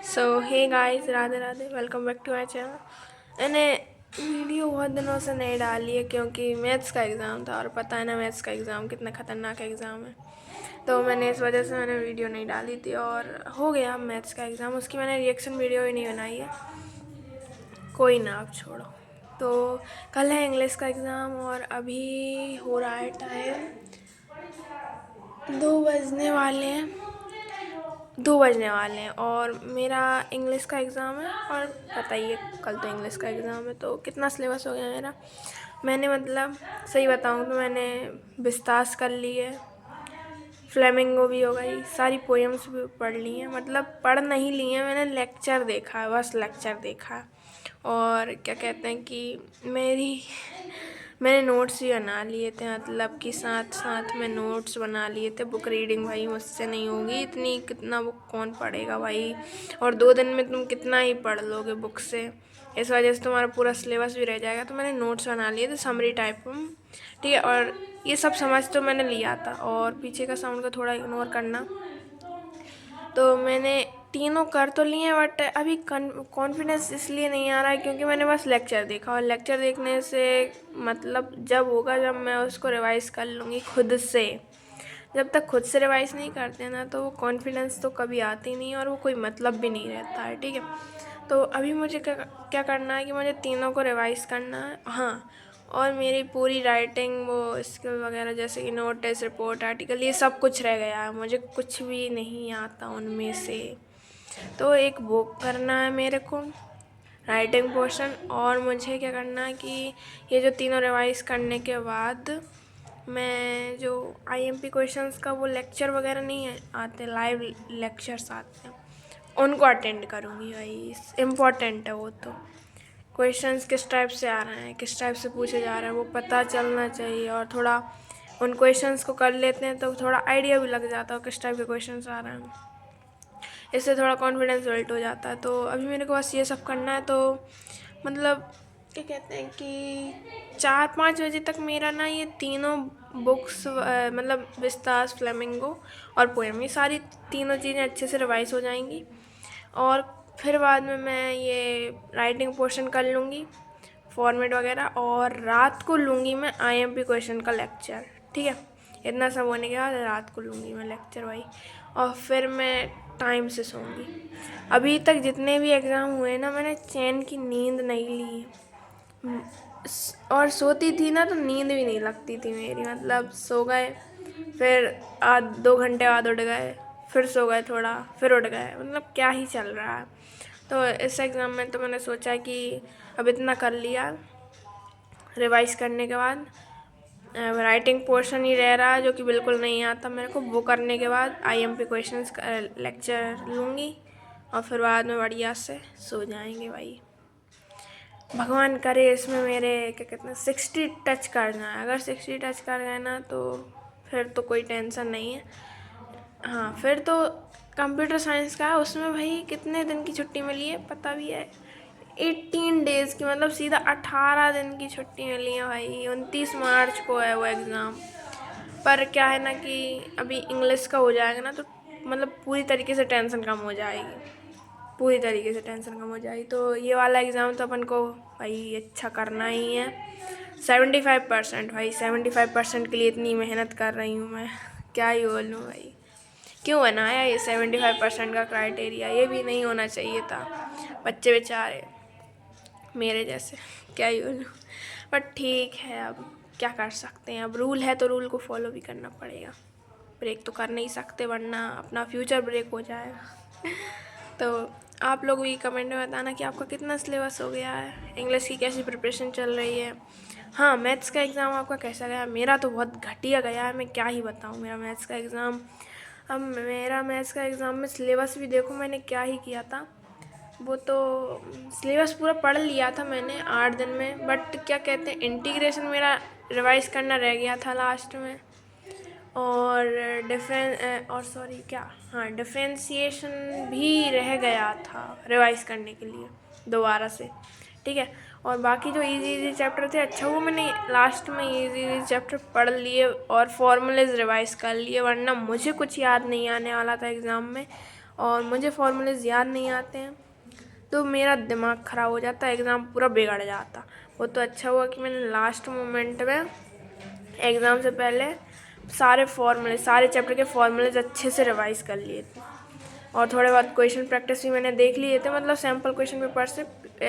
So hey guys, Radhe Radhe, welcome back to my channel. मैंने video बहुत दिनों से नहीं डाली है क्योंकि मैथ्स का एग्ज़ाम था और पता है ना मैथ्स का एग्ज़ाम कितना ख़तरनाक एग्ज़ाम है। तो मैंने इस वजह से मैंने वीडियो नहीं डाली थी और हो गया मैथ्स का एग्ज़ाम, उसकी मैंने रिएक्शन वीडियो ही नहीं बनाई है। कोई ना, आप छोड़ो। तो कल है इंग्लिश का एग्ज़ाम और अभी हो रहा है टाइम 2 बजने वाले हैं और मेरा इंग्लिश का एग्ज़ाम है। और बताइए, कल तो इंग्लिश का एग्ज़ाम है तो कितना सिलेबस हो गया मेरा। मैंने मतलब सही बताऊँ तो मैंने विस्तास कर ली है, फ्लेमिंगो भी हो गई, सारी पोएम्स भी पढ़ ली हैं। मतलब पढ़ नहीं ली हैं, मैंने लेक्चर देखा है, बस लेक्चर देखा है। और क्या कहते हैं कि मैंने नोट्स भी बना लिए थे, मतलब कि साथ साथ में नोट्स बना लिए थे। बुक रीडिंग भाई मुझसे नहीं होगी इतनी, कितना बुक कौन पढ़ेगा भाई, और 2 दिन में तुम कितना ही पढ़ लोगे बुक से। इस वजह से तुम्हारा पूरा सिलेबस भी रह जाएगा। तो मैंने नोट्स बना लिए थे समरी टाइप में, ठीक है। और ये सब समझ तो मैंने लिया था, और पीछे का साउंड को थोड़ा इग्नोर करना। तो मैंने तीनों कर तो लिए, बट अभी कॉन्फिडेंस इसलिए नहीं आ रहा है क्योंकि मैंने बस लेक्चर देखा, और लेक्चर देखने से मतलब जब होगा जब मैं उसको रिवाइज़ कर लूँगी खुद से। जब तक खुद से रिवाइज़ नहीं करते ना तो वो कॉन्फिडेंस तो कभी आती नहीं और वो कोई मतलब भी नहीं रहता है, ठीक है। तो अभी मुझे क्या करना है कि मुझे तीनों को रिवाइज़ करना है, हाँ। और मेरी पूरी राइटिंग वो स्किल वगैरह जैसे कि नोट, टेस्ट, रिपोर्ट, आर्टिकल, ये सब कुछ रह गया है, मुझे कुछ भी नहीं आता उनमें से। तो एक बुक करना है मेरे को, राइटिंग पोर्शन। और मुझे क्या करना है कि ये जो तीनों रिवाइज़ करने के बाद मैं जो आईएमपी क्वेश्चंस का वो लेक्चर वगैरह नहीं है आते, लाइव लेक्चर्स आते हैं, उनको अटेंड करूँगी भाई। इम्पॉर्टेंट है वो। तो क्वेश्चंस किस टाइप से आ रहे हैं, किस टाइप से पूछे जा रहे हैं, वो पता चलना चाहिए। और थोड़ा उन क्वेश्चंस को कर लेते हैं तो थोड़ा आइडिया भी लग जाता है किस टाइप के क्वेश्चंस आ रहे हैं, इससे थोड़ा कॉन्फिडेंस बिल्ड हो जाता है। तो अभी मेरे को बस ये सब करना है। तो मतलब क्या कहते हैं कि 4-5 बजे तक मेरा ना ये तीनों बुक्स, मतलब विस्तास, फ्लेमिंगो और पोएम, ये सारी तीनों चीज़ें अच्छे से रिवाइज हो जाएंगी। और फिर बाद में मैं ये राइटिंग पोर्शन कर लूँगी, फॉर्मेट वगैरह, और रात को लूँगी मैं आईएमपी क्वेश्चन का लेक्चर, ठीक है। इतना सब होने के बाद रात को लूँगी मैं लेक्चर भाई, और फिर मैं टाइम से सोऊंगी। अभी तक जितने भी एग्ज़ाम हुए ना, मैंने चैन की नींद नहीं ली, और सोती थी ना तो नींद भी नहीं लगती थी मेरी। मतलब सो गए, फिर 2 घंटे बाद उठ गए, फिर सो गए थोड़ा, फिर उठ गए, मतलब क्या ही चल रहा है। तो इस एग्ज़ाम में तो मैंने सोचा कि अब इतना कर लिया रिवाइज़ करने के बाद, राइटिंग पोर्शन ही रह रहा है जो कि बिल्कुल नहीं आता मेरे को। वो करने के बाद आईएमपी क्वेश्चंस का लेक्चर लूँगी और फिर बाद में बढ़िया से सो जाएंगे भाई। भगवान करे इसमें मेरे क्या कहते हैं 60 टच करना है। अगर 60 टच कर गए ना तो फिर तो कोई टेंशन नहीं है। हाँ, फिर तो कंप्यूटर साइंस का उसमें भाई कितने दिन की छुट्टी मिली है पता भी है, 18 डेज़ की, मतलब सीधा 18 दिन की छुट्टी मिली है भाई। 29 मार्च को है वो एग्ज़ाम। पर क्या है ना कि अभी इंग्लिश का हो जाएगा ना तो मतलब पूरी तरीके से टेंशन कम हो जाएगी, पूरी तरीके से टेंशन कम हो जाएगी। तो ये वाला एग्ज़ाम तो अपन को भाई अच्छा करना ही है। 75% भाई, 75% के लिए इतनी मेहनत कर रही हूँ मैं, क्या ही बोलूँ भाई। क्यों बनाया ये 75% का क्राइटेरिया, ये भी नहीं होना चाहिए था। बच्चे बेचारे मेरे जैसे, क्या ही बोलूँ। बट ठीक है, अब क्या कर सकते हैं, अब रूल है तो रूल को फॉलो भी करना पड़ेगा। ब्रेक तो कर नहीं सकते वरना अपना फ्यूचर ब्रेक हो जाएगा। तो आप लोग भी कमेंट में बताना कि आपका कितना सिलेबस हो गया है, इंग्लिश की कैसी प्रिपरेशन चल रही है। हाँ, मैथ्स का एग्ज़ाम आपका कैसा गया? मेरा तो बहुत घटिया गया है, मैं क्या ही बताऊँ मेरा मैथ्स का एग्ज़ाम। अब मेरा मैथ्स का एग्ज़ाम में सिलेबस भी देखो मैंने क्या ही किया था। वो तो सिलेबस पूरा पढ़ लिया था मैंने 8 दिन में, बट क्या कहते हैं इंटीग्रेशन मेरा रिवाइज़ करना रह गया था लास्ट में। और डिफ्रेंशिएशन भी रह गया था रिवाइज़ करने के लिए दोबारा से, ठीक है। और बाकी जो इजी इजी चैप्टर थे, अच्छा वो मैंने लास्ट में इजी इजी चैप्टर पढ़ लिए और फॉर्मूलेज रिवाइज़ कर लिए, वरना मुझे कुछ याद नहीं आने वाला था एग्ज़ाम में। और मुझे फॉर्मूलेज याद नहीं आते हैं तो मेरा दिमाग ख़राब हो जाता है, एग्ज़ाम पूरा बिगड़ जाता। वो तो अच्छा हुआ कि मैंने लास्ट मोमेंट में एग्ज़ाम से पहले सारे चैप्टर के फॉर्मूलेज अच्छे से रिवाइज़ कर लिए थे और थोड़े बहुत क्वेश्चन प्रैक्टिस भी मैंने देख लिए थे, मतलब सैम्पल क्वेश्चन पेपर से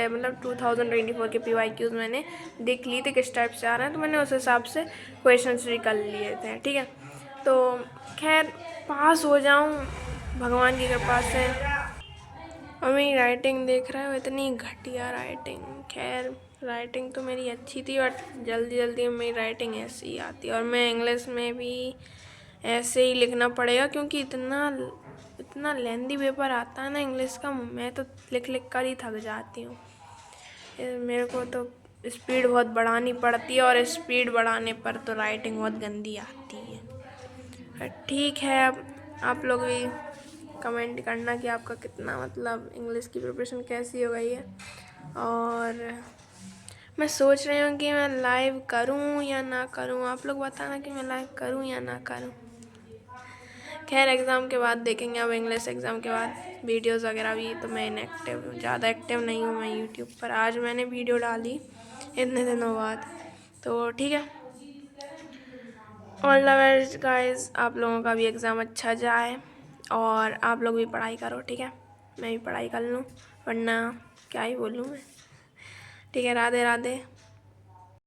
मतलब 2024 के PYQs मैंने देख लिए थे किस टाइप से आ रहे हैं, तो मैंने उस हिसाब से क्वेश्चन भी कर लिए थे। ठीक है, तो खैर पास हो जाऊँ भगवान की कृपा से। और मेरी राइटिंग देख रहे हो, इतनी घटिया राइटिंग। खैर राइटिंग तो मेरी अच्छी थी बट जल्दी जल्दी में मेरी राइटिंग ऐसी ही आती है और मैं इंग्लिश में भी ऐसे ही लिखना पड़ेगा क्योंकि इतना लेंदी पेपर आता है ना इंग्लिश का, मैं तो लिख लिख कर ही थक जाती हूँ। मेरे को तो स्पीड बहुत बढ़ानी पड़ती है और स्पीड बढ़ाने पर तो राइटिंग बहुत गंदी आती है। ठीक है, अब आप लोग भी कमेंट करना कि आपका कितना मतलब इंग्लिश की प्रिपरेशन कैसी हो गई है। और मैं सोच रही हूँ कि मैं लाइव करूँ या ना करूँ, आप लोग बताना कि मैं लाइव करूँ या ना करूँ। खैर एग्ज़ाम के बाद देखेंगे, अब इंग्लिश एग्ज़ाम के बाद वीडियोस वगैरह भी, तो मैं इनएक्टिव हूँ, ज़्यादा एक्टिव नहीं हूँ मैं यूट्यूब पर। आज मैंने वीडियो डाली इतने दिनों बाद, तो ठीक है। ऑल द बेस्ट गाइस, आप लोगों का भी एग्ज़ाम अच्छा जाए और आप लोग भी पढ़ाई करो। ठीक है, मैं भी पढ़ाई कर लूँ वरना क्या ही बोलूँ मैं। ठीक है, राधे राधे।